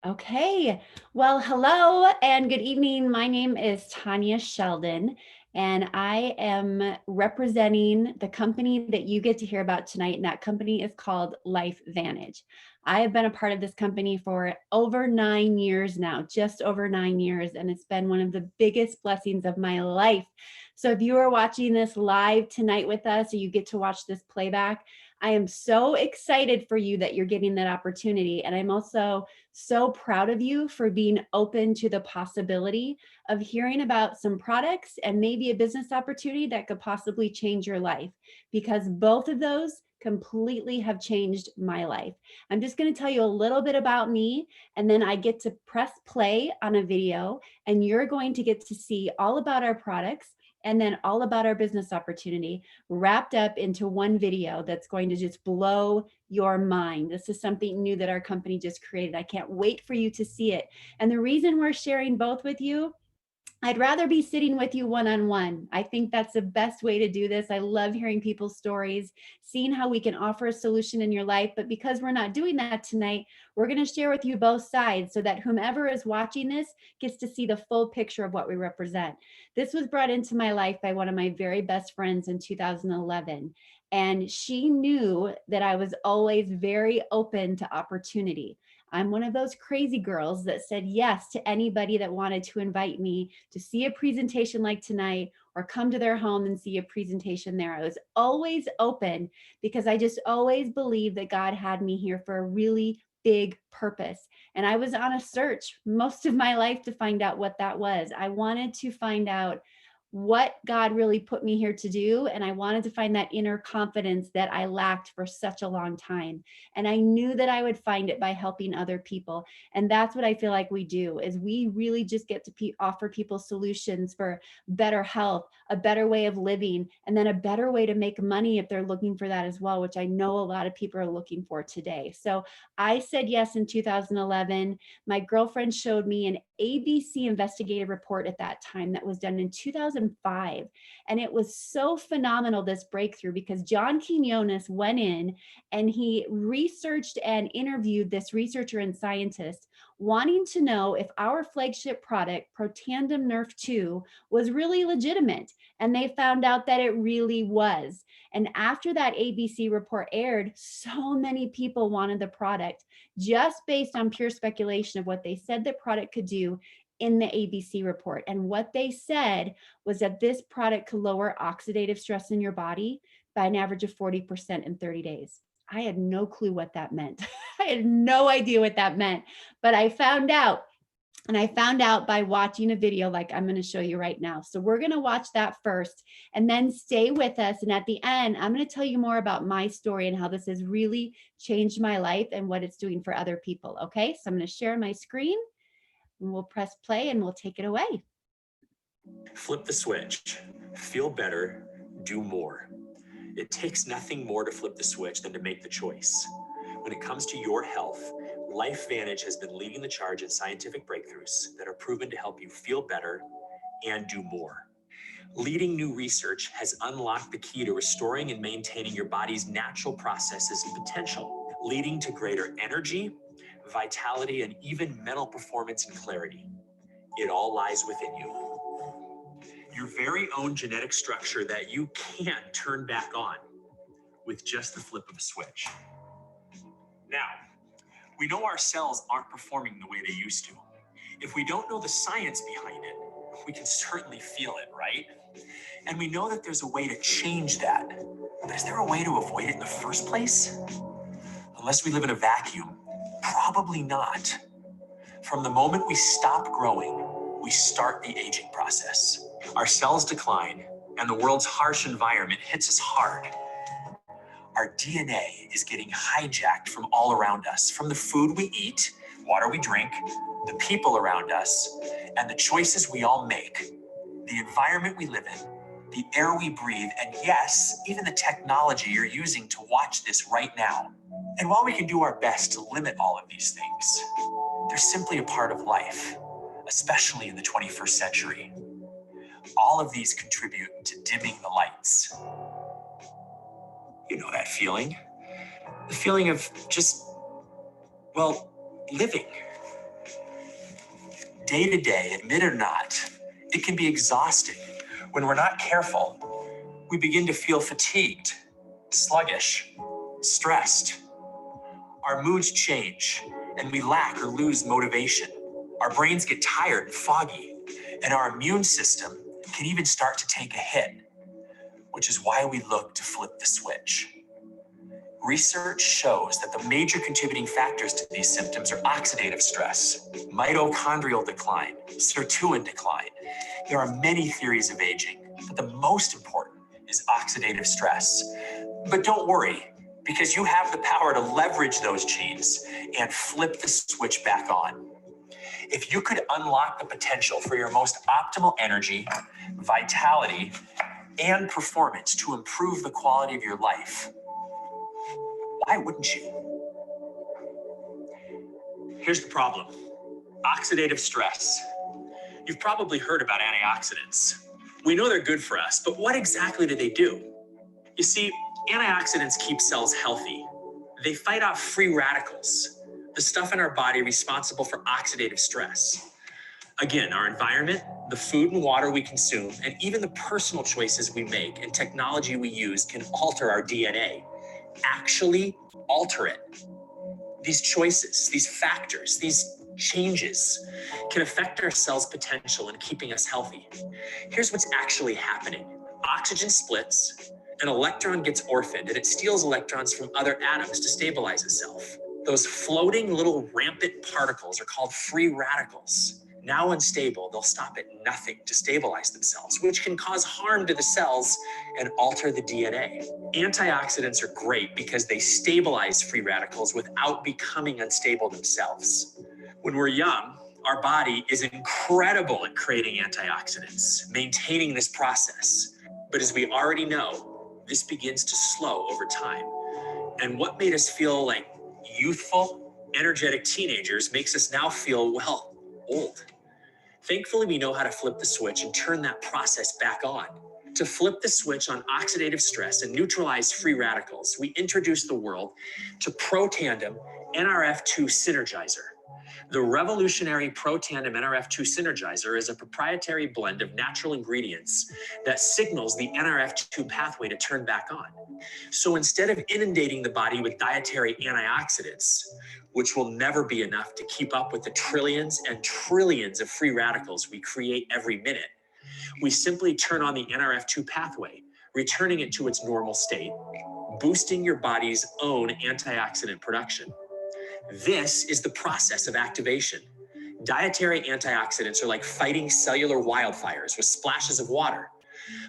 Okay, well, hello and good evening. My name is Tanya Sheldon, and I am representing the company that you get to hear about tonight, and that company is called LifeVantage. I have been a part of this company for over 9 years now, just over 9 years, and it's been one of the biggest blessings of my life. So if you are watching this live tonight with us, or you get to watch this playback, I am so excited for you that you're getting that opportunity. And I'm also so proud of you for being open to the possibility of hearing about some products and maybe a business opportunity that could possibly change your life, because both of those completely have changed my life. I'm just going to tell you a little bit about me, and then I get to press play on a video, and you're going to get to see all about our products and then all about our business opportunity wrapped up into one video that's going to just blow your mind. This is something new that our company just created. I can't wait for you to see it. And the reason we're sharing both with you, I'd rather be sitting with you one-on-one. I think that's the best way to do this. I love hearing people's stories, seeing how we can offer a solution in your life. But because we're not doing that tonight, we're going to share with you both sides so that whomever is watching this gets to see the full picture of what we represent. This was brought into my life by one of my very best friends in 2011. And she knew that I was always very open to opportunity. I'm one of those crazy girls that said yes to anybody that wanted to invite me to see a presentation like tonight or come to their home and see a presentation there. I was always open because I just always believed that God had me here for a really big purpose. And I was on a search most of my life to find out what that was. I wanted to find out what God really put me here to do. And I wanted to find that inner confidence that I lacked for such a long time. And I knew that I would find it by helping other people. And that's what I feel like we do, is we really just get to offer people solutions for better health, a better way of living, and then a better way to make money if they're looking for that as well, which I know a lot of people are looking for today. So I said yes in 2011. My girlfriend showed me an ABC investigative report at that time that was done in 2005. And it was so phenomenal, this breakthrough, because John Quinones went in and he researched and interviewed this researcher and scientist, wanting to know if our flagship product, Protandim Nerf 2, was really legitimate. And they found out that it really was. And after that ABC report aired, so many people wanted the product just based on pure speculation of what they said the product could do in the ABC report. And what they said was that this product could lower oxidative stress in your body by an average of 40% in 30 days. I had no clue what that meant. I had no idea what that meant, but I found out. And I found out by watching a video like I'm going to show you right now. So we're going to watch that first and then stay with us. And at the end, I'm going to tell you more about my story and how this has really changed my life and what it's doing for other people. Okay, so I'm going to share my screen and we'll press play and we'll take it away. Flip the switch. Feel better. Do more. It takes nothing more to flip the switch than to make the choice. When it comes to your health, LifeVantage has been leading the charge in scientific breakthroughs that are proven to help you feel better and do more. Leading new research has unlocked the key to restoring and maintaining your body's natural processes and potential, leading to greater energy, vitality, and even mental performance and clarity. It all lies within you. Your very own genetic structure that you can't turn back on with just the flip of a switch. Now, we know our cells aren't performing the way they used to. If we don't know the science behind it, we can certainly feel it, right? And we know that there's a way to change that. But is there a way to avoid it in the first place? Unless we live in a vacuum, probably not. From the moment we stop growing, we start the aging process. Our cells decline, and the world's harsh environment hits us hard. Our DNA is getting hijacked from all around us, from the food we eat, water we drink, the people around us, and the choices we all make, the environment we live in, the air we breathe, and yes, even the technology you're using to watch this right now. And while we can do our best to limit all of these things, they're simply a part of life, especially in the 21st century. All of these contribute to dimming the lights. You know that feeling. The feeling of just, well, living. Day to day, admit it or not, it can be exhausting. When we're not careful, we begin to feel fatigued, sluggish, stressed. Our moods change, and we lack or lose motivation. Our brains get tired and foggy, and our immune system can even start to take a hit, which is why we look to flip the switch. Research shows that the major contributing factors to these symptoms are oxidative stress, mitochondrial decline, sirtuin decline. There are many theories of aging, but the most important is oxidative stress. But don't worry, because you have the power to leverage those genes and flip the switch back on. If you could unlock the potential for your most optimal energy, vitality, and performance to improve the quality of your life, why wouldn't you? Here's the problem: oxidative stress. You've probably heard about antioxidants. We know they're good for us, but what exactly do they do? You see, antioxidants keep cells healthy. They fight off free radicals, the stuff in our body responsible for oxidative stress. Again, our environment, the food and water we consume, and even the personal choices we make and technology we use can alter our DNA. Actually alter it. These choices, these factors, these changes can affect our cells' potential in keeping us healthy. Here's what's actually happening. Oxygen splits, an electron gets orphaned, and it steals electrons from other atoms to stabilize itself. Those floating little rampant particles are called free radicals. Now unstable, they'll stop at nothing to stabilize themselves, which can cause harm to the cells and alter the DNA. Antioxidants are great because they stabilize free radicals without becoming unstable themselves. When we're young, our body is incredible at creating antioxidants, maintaining this process. But as we already know, this begins to slow over time. And what made us feel like youthful, energetic teenagers makes us now feel, well, old. Thankfully, we know how to flip the switch and turn that process back on. To flip the switch on oxidative stress and neutralize free radicals, we introduce the world to ProTandem NRF2 Synergizer. The revolutionary ProTandem NRF2 Synergizer is a proprietary blend of natural ingredients that signals the NRF2 pathway to turn back on. So instead of inundating the body with dietary antioxidants, which will never be enough to keep up with the trillions and trillions of free radicals we create every minute, we simply turn on the NRF2 pathway, returning it to its normal state, boosting your body's own antioxidant production. This is the process of activation. Dietary antioxidants are like fighting cellular wildfires with splashes of water.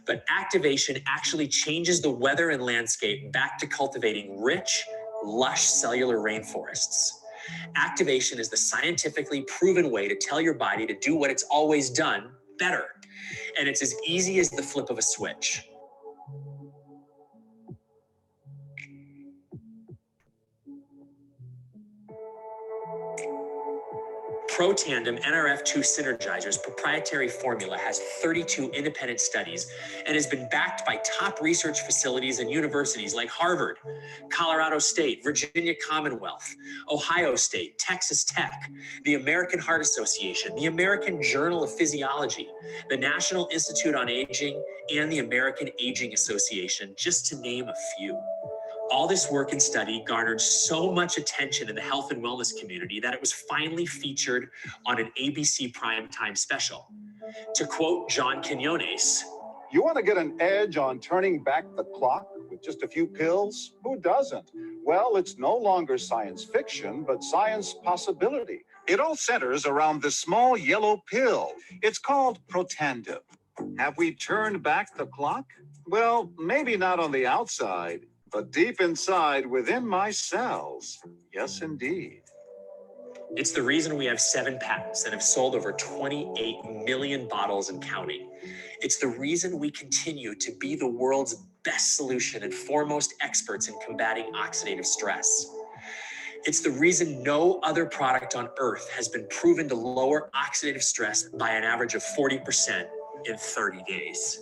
But activation actually changes the weather and landscape back to cultivating rich, lush cellular rainforests. Activation is the scientifically proven way to tell your body to do what it's always done better. And it's as easy as the flip of a switch. ProTandem NRF2 Synergizer's proprietary formula has 32 independent studies and has been backed by top research facilities and universities like Harvard, Colorado State, Virginia Commonwealth, Ohio State, Texas Tech, the American Heart Association, the American Journal of Physiology, the National Institute on Aging, and the American Aging Association, just to name a few. All this work and study garnered so much attention in the health and wellness community that it was finally featured on an ABC primetime special. To quote John Quinones, "You want to get an edge on turning back the clock with just a few pills? Who doesn't? Well, it's no longer science fiction, but science possibility. It all centers around this small yellow pill. It's called Protandim. Have we turned back the clock? Well, maybe not on the outside, but deep inside within my cells. Yes, indeed. It's the reason we have 7 patents and have sold over 28 million bottles and counting. It's the reason we continue to be the world's best solution and foremost experts in combating oxidative stress. It's the reason no other product on earth has been proven to lower oxidative stress by an average of 40% in 30 days.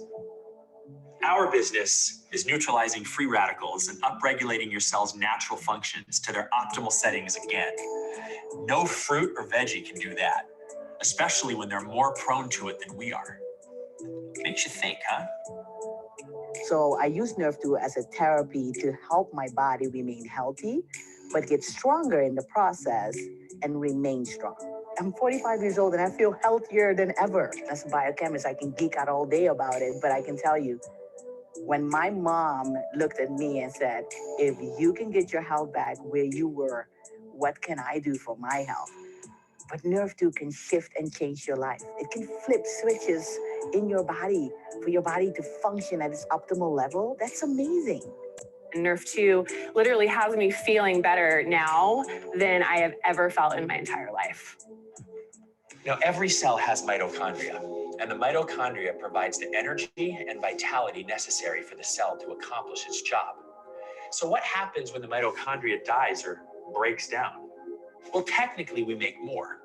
Our business is neutralizing free radicals and upregulating your cell's natural functions to their optimal settings again. No fruit or veggie can do that. especially when they're more prone to it than we are. Makes you think, huh? So I use Nerve 2 as a therapy to help my body remain healthy, but get stronger in the process and remain strong. I'm 45 years old and I feel healthier than ever. As a biochemist, I can geek out all day about it, but I can tell you, when my mom looked at me and said, if you can get your health back where you were, what can I do for my health? But Nerve 2 can shift and change your life. It can flip switches in your body for your body to function at its optimal level. That's amazing. Nerve 2 literally has me feeling better now than I have ever felt in my entire life. Now, every cell has mitochondria, and the mitochondria provides the energy and vitality necessary for the cell to accomplish its job. So what happens when the mitochondria dies or breaks down? Well, technically, we make more.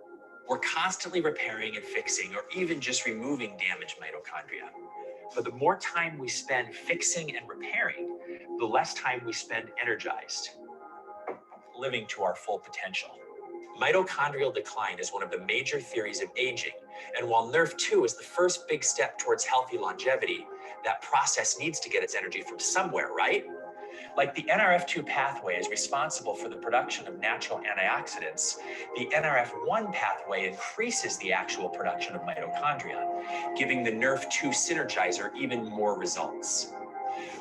We're constantly repairing and fixing, or even just removing damaged mitochondria. But the more time we spend fixing and repairing, the less time we spend energized, living to our full potential. Mitochondrial decline is one of the major theories of aging, and while Nerve 2 is the first big step towards healthy longevity, that process needs to get its energy from somewhere, right? Like the NRF2 pathway is responsible for the production of natural antioxidants, the NRF1 pathway increases the actual production of mitochondria, giving the Nerve2 synergizer even more results.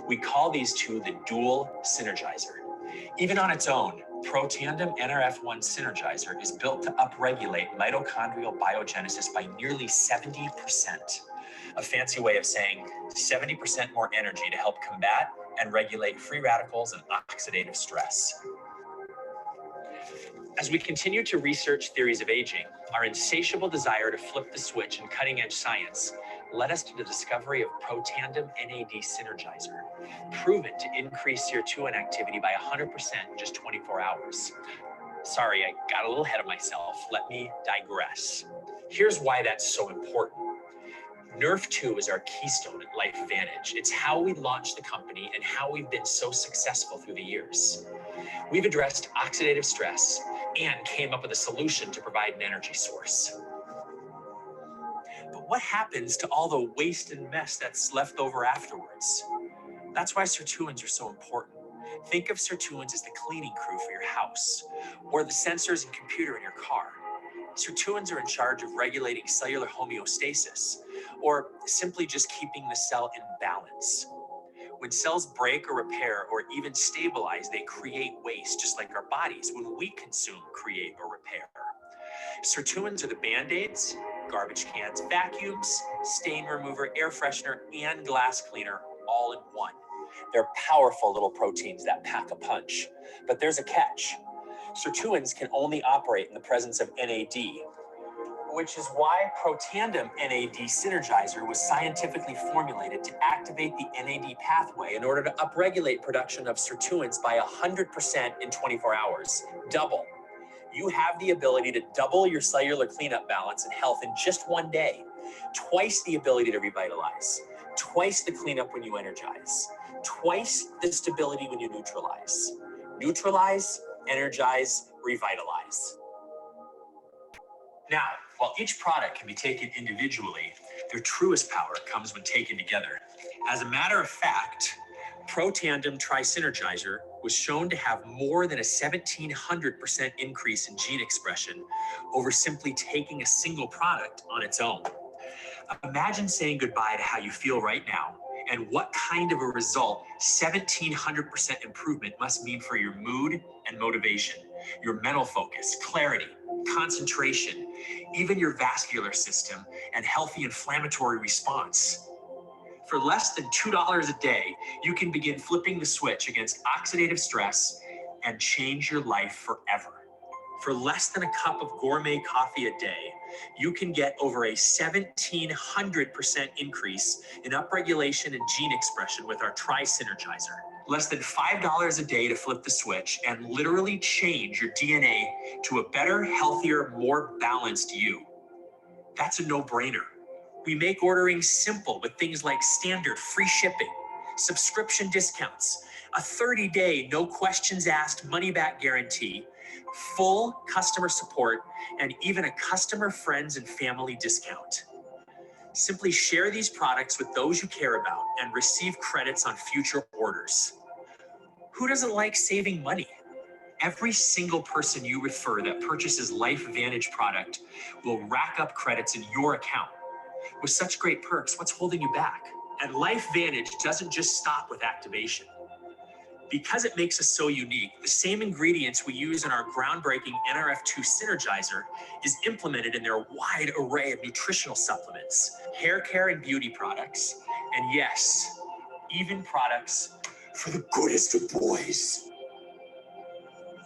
We call these two the dual synergizer. Even on its own, Protandim NRF1 synergizer is built to upregulate mitochondrial biogenesis by nearly 70%. A fancy way of saying 70% more energy to help combat and regulate free radicals and oxidative stress. As we continue to research theories of aging, our insatiable desire to flip the switch in cutting-edge science led us to the discovery of Protandim NAD synergizer, proven to increase serotonin activity by 100% in just 24 hours. Sorry, I got a little ahead of myself. Let me digress. Here's why that's so important. Nerve 2 is our keystone at LifeVantage. It's how we launched the company and how we've been so successful through the years. We've addressed oxidative stress and came up with a solution to provide an energy source. But what happens to all the waste and mess that's left over afterwards? That's why sirtuins are so important. Think of sirtuins as the cleaning crew for your house, or the sensors and computer in your car. Sirtuins are in charge of regulating cellular homeostasis, or simply just keeping the cell in balance. When cells break or repair or even stabilize, they create waste, just like our bodies when we consume, create, or repair. Sirtuins are the Band-Aids, garbage cans, vacuums, stain remover, air freshener, and glass cleaner all in one. They're powerful little proteins that pack a punch. But there's a catch. Sirtuins can only operate in the presence of NAD, which is why Protandim NAD synergizer was scientifically formulated to activate the NAD pathway in order to upregulate production of sirtuins by 100% in 24 hours. Double. You have the ability to double your cellular cleanup balance and health in just one day. Twice the ability to revitalize. Twice the cleanup when you energize. Twice the stability when you neutralize. Neutralize, energize, revitalize. Now, while each product can be taken individually, their truest power comes when taken together. As a matter of fact, Protandim Trisynergizer was shown to have more than a 1,700% increase in gene expression over simply taking a single product on its own. Imagine saying goodbye to how you feel right now and what kind of a result 1,700% improvement must mean for your mood and motivation, your mental focus, clarity, concentration, even your vascular system and healthy inflammatory response. For less than $2 a day, you can begin flipping the switch against oxidative stress and change your life forever. For less than a cup of gourmet coffee a day, you can get over a 1,700% increase in upregulation and gene expression with our Tri-Synergizer. Less than $5 a day to flip the switch and literally change your DNA to a better, healthier, more balanced you. That's a no-brainer. We make ordering simple with things like standard free shipping, subscription discounts, a 30-day no questions asked money-back guarantee, full customer support, and even a customer, friends, and family discount. Simply share these products with those you care about and receive credits on future orders. Who doesn't like saving money? Every single person you refer that purchases LifeVantage product will rack up credits in your account. With such great perks, what's holding you back? And LifeVantage doesn't just stop with activation. Because it makes us so unique, the same ingredients we use in our groundbreaking NRF2 Synergizer is implemented in their wide array of nutritional supplements, hair care and beauty products, and yes, even products for the goodest of boys.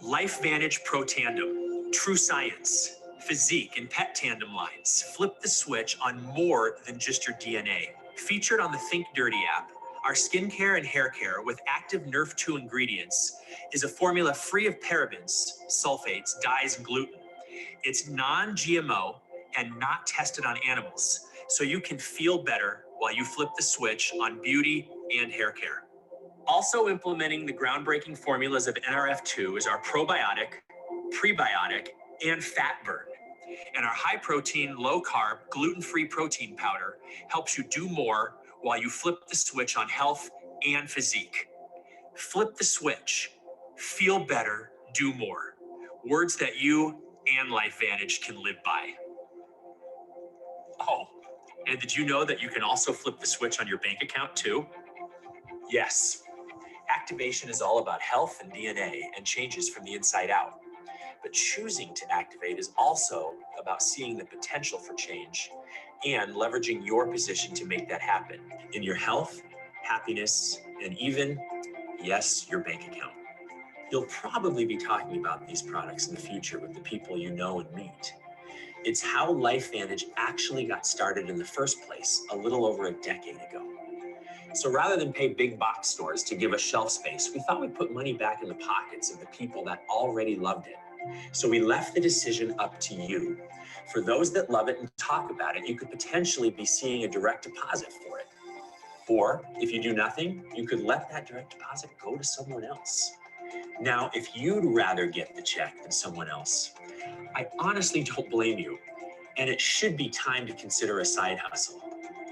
LifeVantage Pro Tandem, True Science, Physique, and Pet Tandem lines flip the switch on more than just your DNA. Featured on the Think Dirty app, our skincare and hair care with active Nerf2 ingredients is a formula free of parabens, sulfates, dyes, and gluten. It's non-GMO and not tested on animals, so you can feel better while you flip the switch on beauty and hair care. Also implementing the groundbreaking formulas of NRF2 is our probiotic, prebiotic, and fat burn. And our high protein, low carb, gluten-free protein powder helps you do more while you flip the switch on health and physique. Flip the switch, feel better, do more. Words that you and LifeVantage can live by. Oh, and did you know that you can also flip the switch on your bank account too? Yes. Activation is all about health and DNA and changes from the inside out. But choosing to activate is also about seeing the potential for change and leveraging your position to make that happen in your health, happiness, and even, yes, your bank account. You'll probably be talking about these products in the future with the people you know and meet. It's how LifeVantage actually got started in the first place a little over a decade ago. So rather than pay big box stores to give us shelf space, we thought we'd put money back in the pockets of the people that already loved it. So we left the decision up to you. For those that love it and talk about it, you could potentially be seeing a direct deposit for it. Or if you do nothing, you could let that direct deposit go to someone else. Now, if you'd rather get the check than someone else, I honestly don't blame you. And it should be time to consider a side hustle.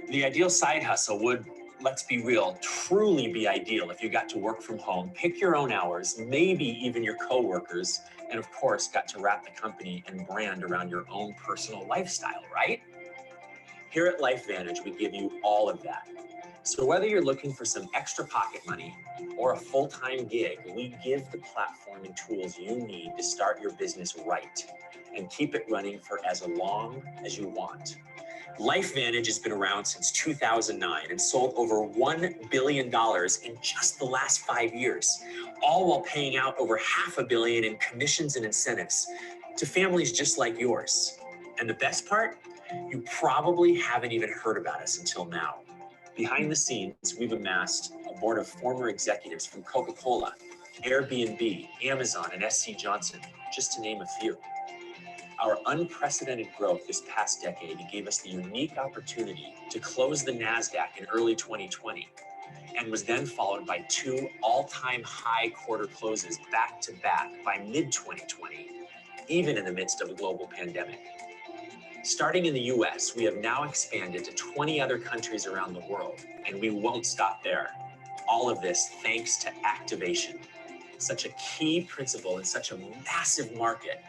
The ideal side hustle would, let's be real, truly be ideal if you got to work from home, pick your own hours, maybe even your coworkers, and of course, got to wrap the company and brand around your own personal lifestyle, right? Here at LifeVantage, we give you all of that. So whether you're looking for some extra pocket money or a full-time gig, we give the platform and tools you need to start your business right and keep it running for as long as you want. LifeVantage has been around since 2009 and sold over $1 billion in just the last 5 years, all while paying out over $500 million in commissions and incentives to families just like yours. And the best part, you probably haven't even heard about us until now. Behind the scenes, we've amassed a board of former executives from Coca-Cola, Airbnb, Amazon, and SC Johnson, just to name a few. Our unprecedented growth this past decade gave us the unique opportunity to close the NASDAQ in early 2020 and was then followed by 2 all-time high quarter closes back to back by mid-2020, even in the midst of a global pandemic. Starting in the US, we have now expanded to 20 other countries around the world, and we won't stop there. All of this thanks to activation. Such a key principle in such a massive market.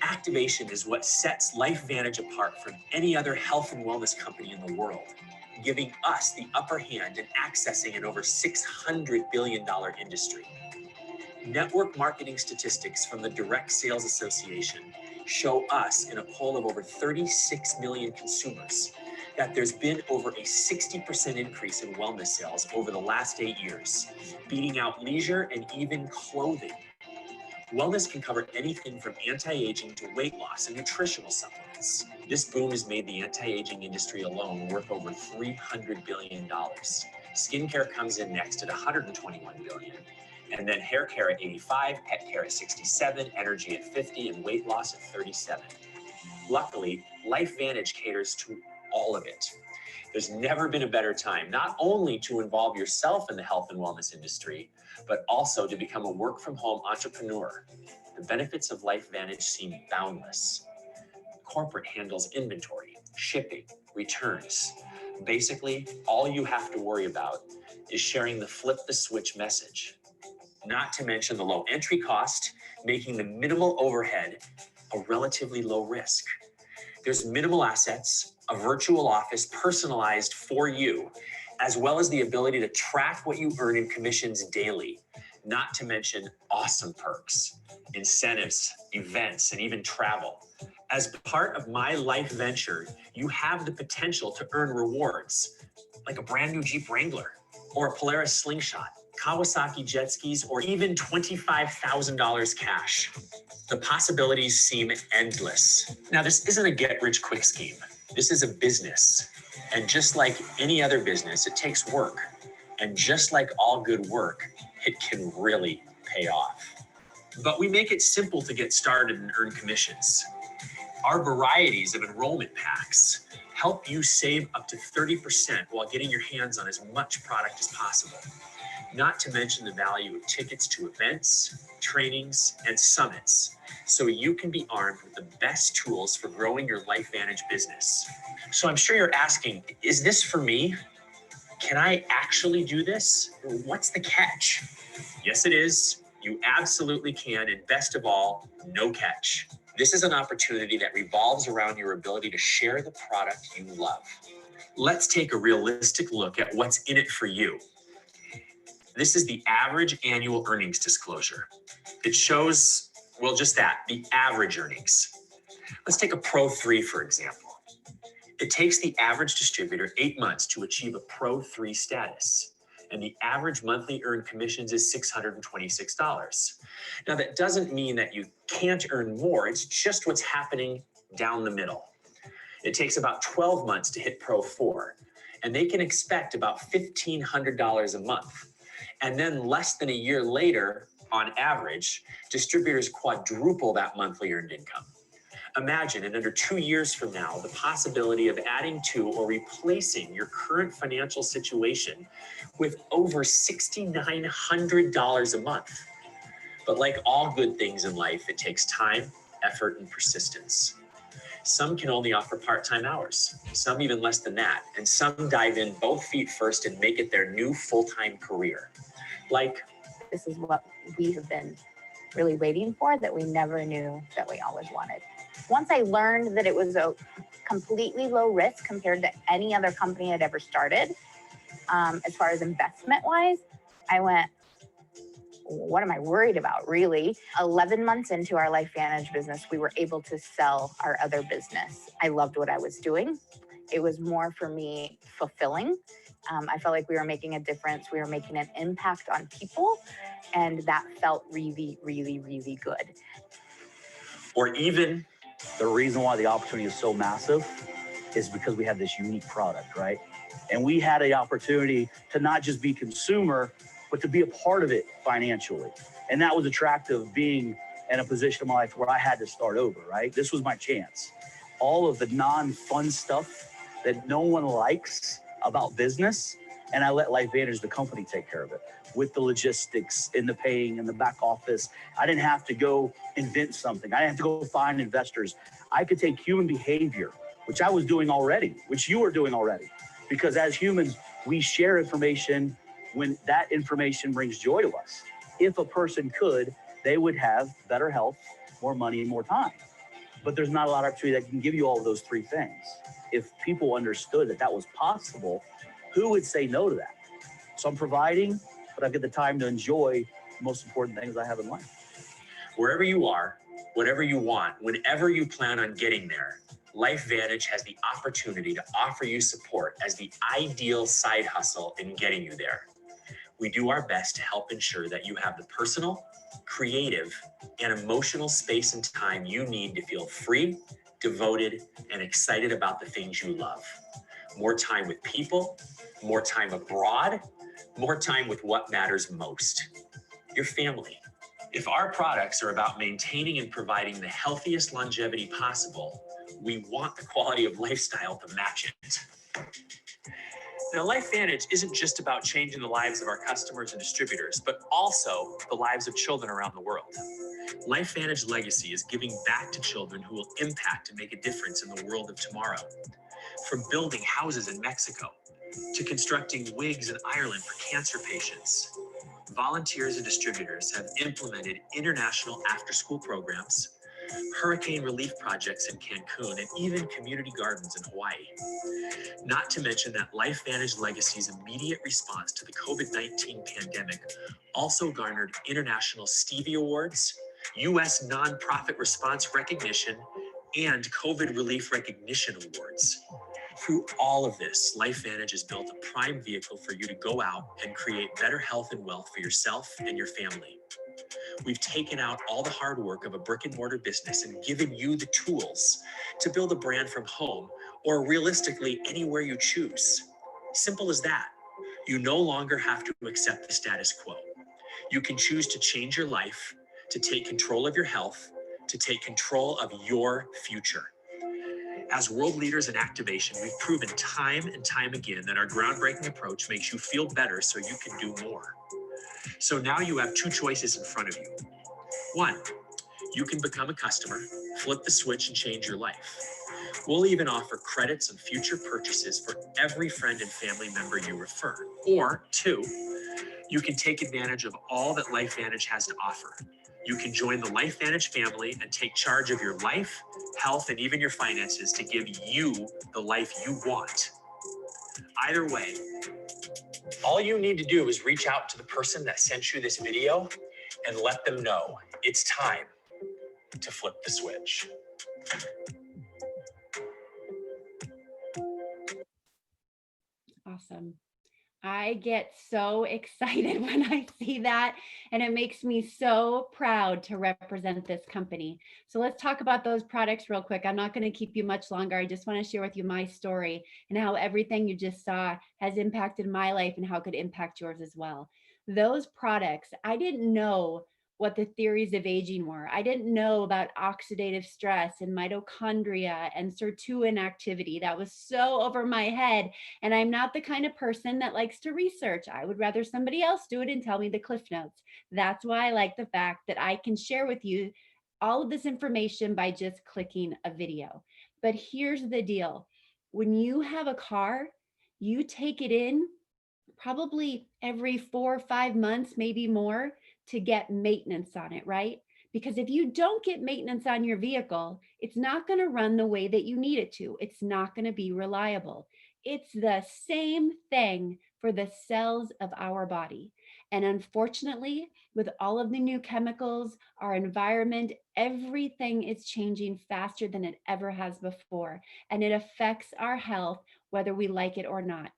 Activation is what sets LifeVantage apart from any other health and wellness company in the world, giving us the upper hand in accessing an over $600 billion industry. Network marketing statistics from the Direct Sales Association show us in a poll of over 36 million consumers that there's been over a 60% increase in wellness sales over the last 8 years, beating out leisure and even clothing. Wellness can cover anything from anti-aging to weight loss and nutritional supplements. This boom has made the anti-aging industry alone worth over $300 billion. Skincare comes in next at $121 billion. And then hair care at 85, pet care at 67, energy at 50, and weight loss at 37. Luckily, LifeVantage caters to all of it. There's never been a better time, not only to involve yourself in the health and wellness industry, but also to become a work-from-home entrepreneur. The benefits of LifeVantage seem boundless. Corporate handles inventory, shipping, returns. Basically, all you have to worry about is sharing the flip the switch message. Not to mention the low entry cost, making the minimal overhead a relatively low risk. There's minimal assets, a virtual office personalized for you, as well as the ability to track what you earn in commissions daily, not to mention awesome perks, incentives, events, and even travel. As part of my life venture, you have the potential to earn rewards like a brand new Jeep Wrangler or a Polaris Slingshot, Kawasaki jet skis, or even $25,000 cash. The possibilities seem endless. Now, this isn't a get-rich-quick scheme. This is a business. And just like any other business, it takes work. And just like all good work, it can really pay off. But we make it simple to get started and earn commissions. Our varieties of enrollment packs help you save up to 30% while getting your hands on as much product as possible. Not to mention the value of tickets to events, trainings, and summits, so you can be armed with the best tools for growing your LifeVantage business. So I'm sure you're asking, is this for me? Can I actually do this? What's the catch? Yes, it is. You absolutely can, and best of all, no catch. This is an opportunity that revolves around your ability to share the product you love. Let's take a realistic look at what's in it for you. This is the average annual earnings disclosure. It shows, well, just that, the average earnings. Let's take a Pro 3, for example. It takes the average distributor 8 months to achieve a Pro 3 status, and the average monthly earned commissions is $626. Now, that doesn't mean that you can't earn more. It's just what's happening down the middle. It takes about 12 months to hit Pro 4, and they can expect about $1,500 a month. And then less than a year later, on average, distributors quadruple that monthly earned income. Imagine in under 2 years from now, the possibility of adding to or replacing your current financial situation with over $6,900 a month. But like all good things in life, it takes time, effort, and persistence. Some can only offer part-time hours, some even less than that, and some dive in both feet first and make it their new full-time career. Like, this is what we have been really waiting for, that we never knew that we always wanted. Once I learned that it was a completely low risk compared to any other company I'd ever started, as far as investment wise, I went, what am I worried about, really? 11 months into our LifeVantage business, we were able to sell our other business. I loved what I was doing. It was more for me fulfilling. I felt like we were making a difference. We were making an impact on people, and that felt really, really, really good. or even the reason why the opportunity is so massive is because we have this unique product, right? And we had an opportunity to not just be consumer, but to be a part of it financially. And that was attractive, being in a position of my life where I had to start over, right? This was my chance. All of the non-fun stuff that no one likes about business, and I let LifeVantage, the company, take care of it with the logistics and the paying and the back office. I didn't have to go invent something. I didn't have to go find investors. I could take human behavior, which I was doing already, which you are doing already, because as humans, we share information when that information brings joy to us. If a person could, they would have better health, more money, and more time. But there's not a lot of opportunity that can give you all of those three things. If people understood that that was possible, who would say no to that? So I'm providing, but I get the time to enjoy the most important things I have in life. Wherever you are, whatever you want, whenever you plan on getting there, LifeVantage has the opportunity to offer you support as the ideal side hustle in getting you there. We do our best to help ensure that you have the personal, creative, and emotional space and time you need to feel free, devoted, and excited about the things you love. More time with people, more time abroad, more time with what matters most, your family. If our products are about maintaining and providing the healthiest longevity possible, we want the quality of lifestyle to match it. Now, LifeVantage isn't just about changing the lives of our customers and distributors, but also the lives of children around the world. LifeVantage Legacy is giving back to children who will impact and make a difference in the world of tomorrow. From building houses in Mexico to constructing wigs in Ireland for cancer patients, volunteers and distributors have implemented international after-school programs, hurricane relief projects in Cancun, and even community gardens in Hawaii. Not to mention that LifeVantage Legacy's immediate response to the COVID-19 pandemic also garnered international Stevie Awards, U.S. Nonprofit Response Recognition, and COVID Relief Recognition Awards. Through all of this, LifeVantage has built a prime vehicle for you to go out and create better health and wealth for yourself and your family. We've taken out all the hard work of a brick and mortar business and given you the tools to build a brand from home or realistically anywhere you choose. Simple as that. You no longer have to accept the status quo. You can choose to change your life, to take control of your health, to take control of your future. As world leaders in activation, we've proven time and time again that our groundbreaking approach makes you feel better so you can do more. So now you have two choices in front of you. One, you can become a customer, flip the switch, and change your life. We'll even offer credits on future purchases for every friend and family member you refer. Or two, you can take advantage of all that LifeVantage has to offer. You can join the LifeVantage family and take charge of your life, health, and even your finances to give you the life you want. Either way, all you need to do is reach out to the person that sent you this video and let them know it's time to flip the switch. Awesome. I get so excited when I see that, and it makes me so proud to represent this company. So let's talk about those products real quick. I'm not going to keep you much longer. I just want to share with you my story and how everything you just saw has impacted my life and how it could impact yours as well. Those products, I didn't know what the theories of aging were. I didn't know about oxidative stress and mitochondria and sirtuin activity. That was so over my head. And I'm not the kind of person that likes to research. I would rather somebody else do it and tell me the cliff notes. That's why I like the fact that I can share with you all of this information by just clicking a video. But here's the deal. When you have a car, you take it in probably every 4 or 5 months, maybe more, to get maintenance on it, right? Because if you don't get maintenance on your vehicle, it's not going to run the way that you need it to. It's not going to be reliable. It's the same thing for the cells of our body. And unfortunately, with all of the new chemicals, our environment, everything is changing faster than it ever has before. And it affects our health, whether we like it or not.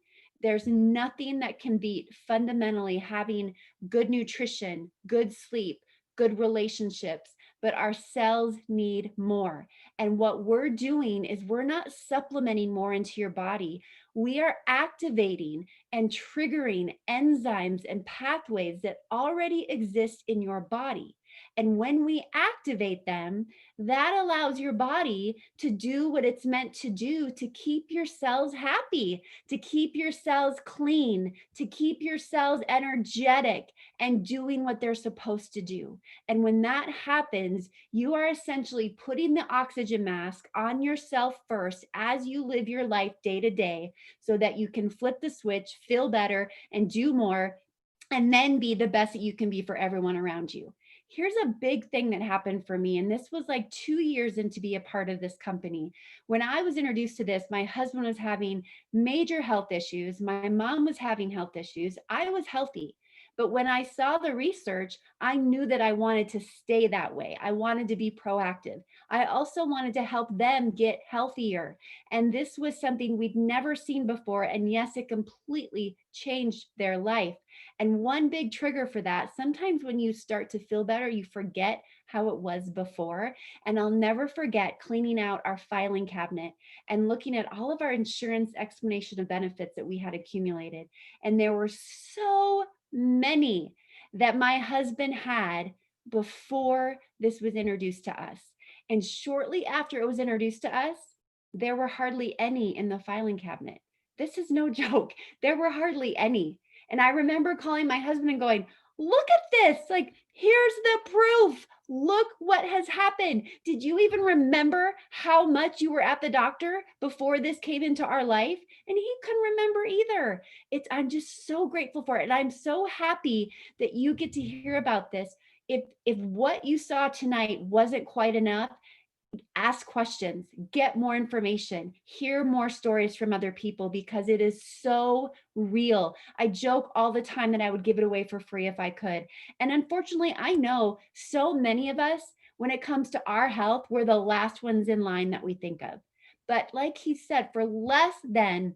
There's nothing that can beat fundamentally having good nutrition, good sleep, good relationships, but our cells need more. And what we're doing is we're not supplementing more into your body. We are activating and triggering enzymes and pathways that already exist in your body. And when we activate them, that allows your body to do what it's meant to do to keep your cells happy, to keep your cells clean, to keep your cells energetic and doing what they're supposed to do. And when that happens, you are essentially putting the oxygen mask on yourself first as you live your life day to day so that you can flip the switch, feel better, and do more, and then be the best that you can be for everyone around you. Here's a big thing that happened for me, and this was like 2 years into be a part of this company. When I was introduced to this, my husband was having major health issues. My mom was having health issues. I was healthy. But when I saw the research, I knew that I wanted to stay that way. I wanted to be proactive. I also wanted to help them get healthier. And this was something we'd never seen before. And yes, it completely changed their life. And one big trigger for that, sometimes when you start to feel better, you forget how it was before. And I'll never forget cleaning out our filing cabinet and looking at all of our insurance explanation of benefits that we had accumulated. And there were so many that my husband had before this was introduced to us. And shortly after it was introduced to us, there were hardly any in the filing cabinet. This is no joke. There were hardly any. And I remember calling my husband and going, look at this. Like, here's the proof. Look what has happened. Did you even remember how much you were at the doctor before this came into our life? And he couldn't remember either. I'm just so grateful for it. And I'm so happy that you get to hear about this. If what you saw tonight wasn't quite enough, ask questions, get more information, hear more stories from other people, because it is so real. I joke all the time that I would give it away for free if I could. And unfortunately, I know so many of us, when it comes to our health, we're the last ones in line that we think of. But like he said, for less than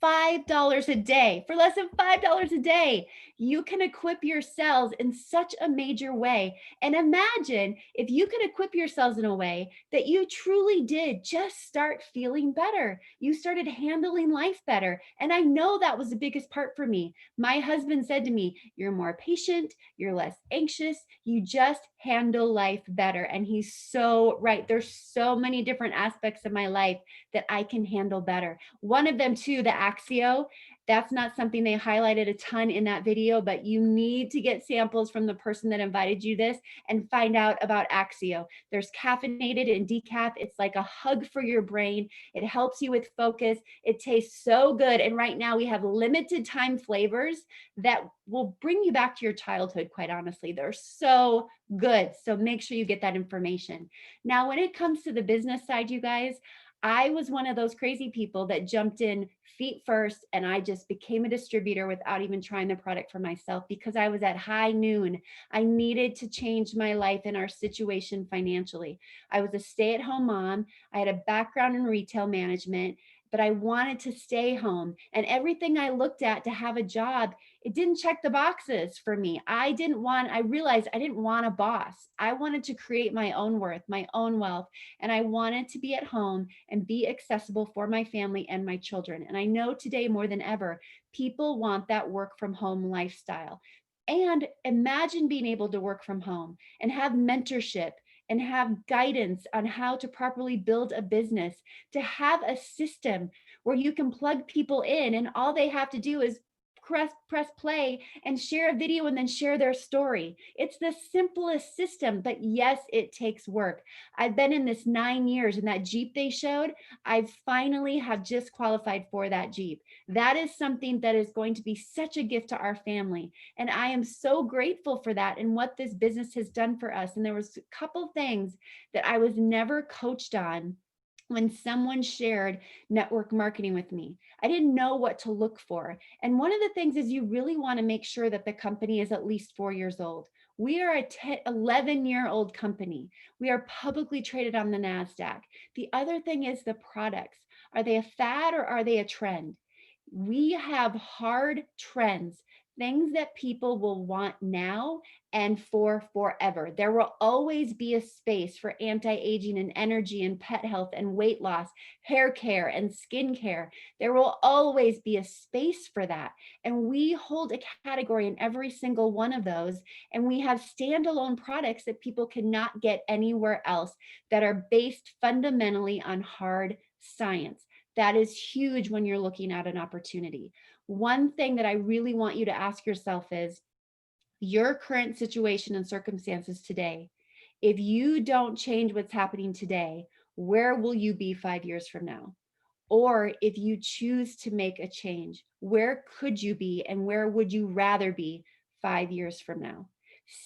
$5 a day, for less than $5 a day, you can equip your cells in such a major way. And imagine if you could equip your cells in a way that you truly did just start feeling better. You started handling life better. And I know that was the biggest part for me. My husband said to me, you're more patient, you're less anxious, you just handle life better. And he's so right. There's so many different aspects of my life that I can handle better. One of them too, the Axio, that's not something they highlighted a ton in that video, but you need to get samples from the person that invited you this and find out about Axio. There's caffeinated and decaf. It's like a hug for your brain. It helps you with focus. It tastes so good. And right now we have limited time flavors that will bring you back to your childhood, quite honestly. They're so good. So make sure you get that information. Now, when it comes to the business side, you guys, I was one of those crazy people that jumped in feet first, and I just became a distributor without even trying the product for myself, because I was at high noon. I needed to change my life and our situation financially. I was a stay-at-home mom. I had a background in retail management, but I wanted to stay home. And everything I looked at to have a job, it didn't check the boxes for me. I realized I didn't want a boss. I wanted to create my own worth, my own wealth, and I wanted to be at home and be accessible for my family and my children. And I know today more than ever, people want that work from home lifestyle. And imagine being able to work from home and have mentorship and have guidance on how to properly build a business, to have a system where you can plug people in and all they have to do is press play and share a video and then share their story. It's the simplest system, but yes, it takes work. I've been in this 9 years, and that Jeep they showed, I finally have just qualified for that Jeep. That is something that is going to be such a gift to our family. And I am so grateful for that and what this business has done for us. And there was a couple things that I was never coached on when someone shared network marketing with me. I didn't know what to look for. And one of the things is you really want to make sure that the company is at least 4 years old. We are a 11-year-old company. We are publicly traded on the NASDAQ. The other thing is the products. Are they a fad or are they a trend? We have hard trends, things that people will want now and for forever. There will always be a space for anti-aging and energy and pet health and weight loss, hair care and skin care. There will always be a space for that. And we hold a category in every single one of those. And we have standalone products that people cannot get anywhere else that are based fundamentally on hard science. That is huge when you're looking at an opportunity. One thing that I really want you to ask yourself is your current situation and circumstances today. If you don't change what's happening today, where will you be 5 years from now? Or if you choose to make a change, where could you be and where would you rather be 5 years from now?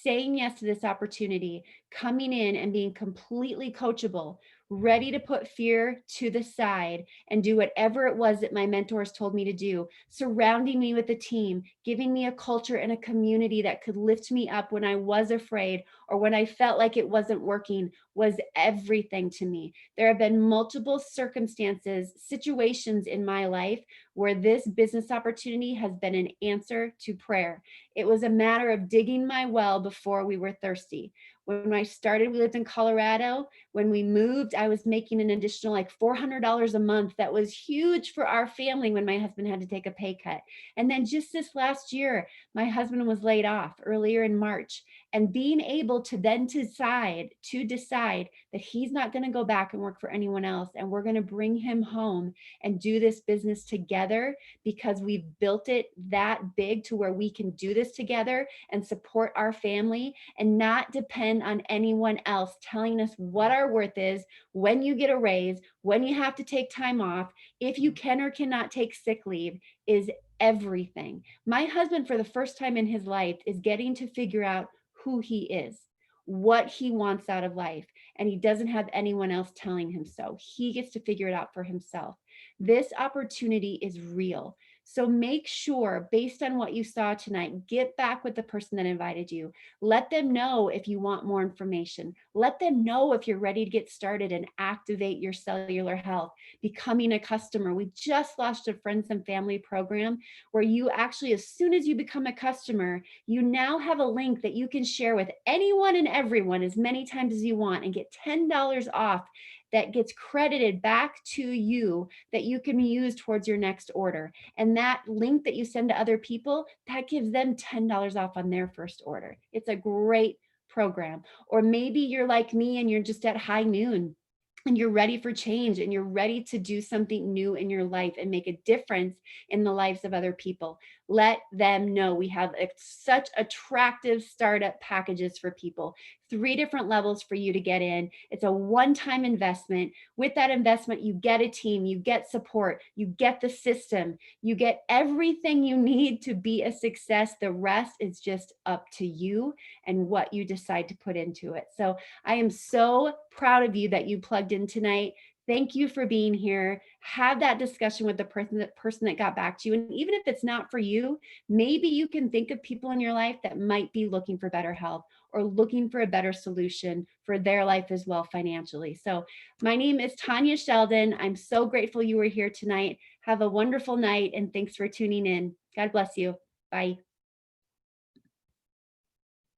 Saying yes to this opportunity, coming in and being completely coachable, ready to put fear to the side and do whatever it was that my mentors told me to do, surrounding me with a team, giving me a culture and a community that could lift me up when I was afraid or when I felt like it wasn't working, was everything to me. There have been multiple circumstances, situations in my life where this business opportunity has been an answer to prayer. It was a matter of digging my well before we were thirsty. When I started, we lived in Colorado. When we moved, I was making an additional like $400 a month. That was huge for our family when my husband had to take a pay cut. And then just this last year, my husband was laid off earlier in March. and being able to then decide that he's not going to go back and work for anyone else, and we're going to bring him home and do this business together because we've built it that big to where we can do this together and support our family and not depend on anyone else telling us what our worth is, when you get a raise, when you have to take time off, if you can or cannot take sick leave, is everything. My husband, for the first time in his life, is getting to figure out who he is, what he wants out of life, and he doesn't have anyone else telling him so. He gets to figure it out for himself. This opportunity is real. So make sure, based on what you saw tonight, get back with the person that invited you. Let them know if you want more information. Let them know if you're ready to get started and activate your cellular health, becoming a customer. We just launched a Friends and Family program where you actually, as soon as you become a customer, you now have a link that you can share with anyone and everyone as many times as you want and get $10 off that gets credited back to you that you can use towards your next order. And that link that you send to other people, that gives them $10 off on their first order. It's a great program. Or maybe you're like me and you're just at high noon and you're ready for change and you're ready to do something new in your life and make a difference in the lives of other people. Let them know we have such attractive startup packages for people, 3 different levels for you to get in. It's a one-time investment. With that investment, you get a team, you get support, you get the system, you get everything you need to be a success. The rest is just up to you and what you decide to put into it. So I am so proud of you that you plugged in tonight. Thank you for being here. Have that discussion with the person that got back to you. And even if it's not for you, maybe you can think of people in your life that might be looking for better health or looking for a better solution for their life as well financially. So my name is Tanya Sheldon. I'm so grateful you were here tonight. Have a wonderful night and thanks for tuning in. God bless you. Bye.